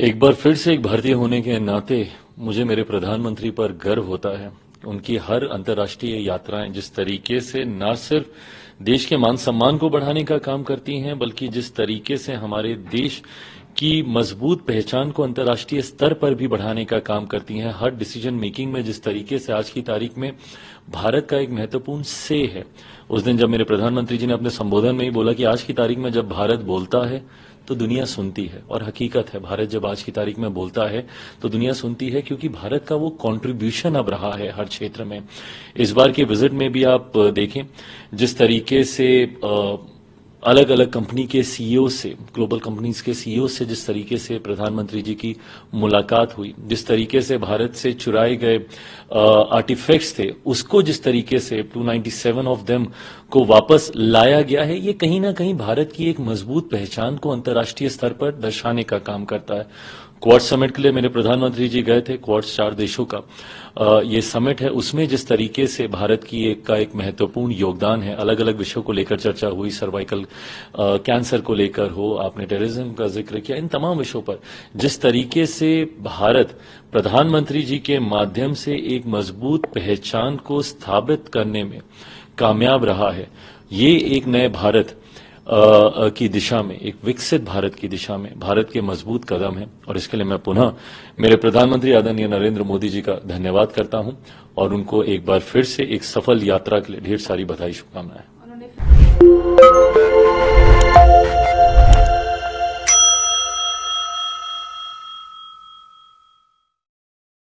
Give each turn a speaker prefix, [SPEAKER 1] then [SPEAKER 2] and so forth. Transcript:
[SPEAKER 1] एक बार फिर से एक भारतीय होने के नाते मुझे मेरे प्रधानमंत्री पर गर्व होता है। उनकी हर अंतर्राष्ट्रीय यात्राएं जिस तरीके से न सिर्फ देश के मान सम्मान को बढ़ाने का काम करती हैं, बल्कि जिस तरीके से हमारे देश की मजबूत पहचान को अंतर्राष्ट्रीय स्तर पर भी बढ़ाने का काम करती हैं। हर डिसीजन मेकिंग में जिस तरीके से आज की तारीख में भारत का एक महत्वपूर्ण से है। उस दिन जब मेरे प्रधानमंत्री जी ने अपने संबोधन में ही बोला कि आज की तारीख में जब भारत बोलता है तो दुनिया सुनती है, और हकीकत है, भारत जब आज की तारीख में बोलता है तो दुनिया सुनती है, क्योंकि भारत का वो कंट्रीब्यूशन अब रहा है हर क्षेत्र में। इस बार के विजिट में भी आप देखें जिस तरीके से अलग अलग कंपनी के सीईओ से, ग्लोबल कंपनीज के सीईओ से जिस तरीके से प्रधानमंत्री जी की मुलाकात हुई, जिस तरीके से भारत से चुराए गए आर्टिफैक्ट्स थे उसको जिस तरीके से 297 ऑफ देम को वापस लाया गया है, ये कहीं ना कहीं भारत की एक मजबूत पहचान को अंतर्राष्ट्रीय स्तर पर दर्शाने का काम करता है। क्वाड समिट के लिए मेरे प्रधानमंत्री जी गए थे। क्वाड 4 देशों का ये समिट है, उसमें जिस तरीके से भारत की एक महत्वपूर्ण योगदान है। अलग अलग विषयों को लेकर चर्चा हुई, सर्वाइकल कैंसर को लेकर हो, आपने टेररिज्म का जिक्र किया, इन तमाम विषयों पर जिस तरीके से भारत प्रधानमंत्री जी के माध्यम से एक मजबूत पहचान को स्थापित करने में कामयाब रहा है, ये एक नए भारत की दिशा में, एक विकसित भारत की दिशा में भारत के मजबूत कदम है। और इसके लिए मैं पुनः मेरे प्रधानमंत्री आदरणीय नरेंद्र मोदी जी का धन्यवाद करता हूं और उनको एक बार फिर से एक सफल यात्रा के लिए ढेर सारी बधाई, शुभकामनाएं।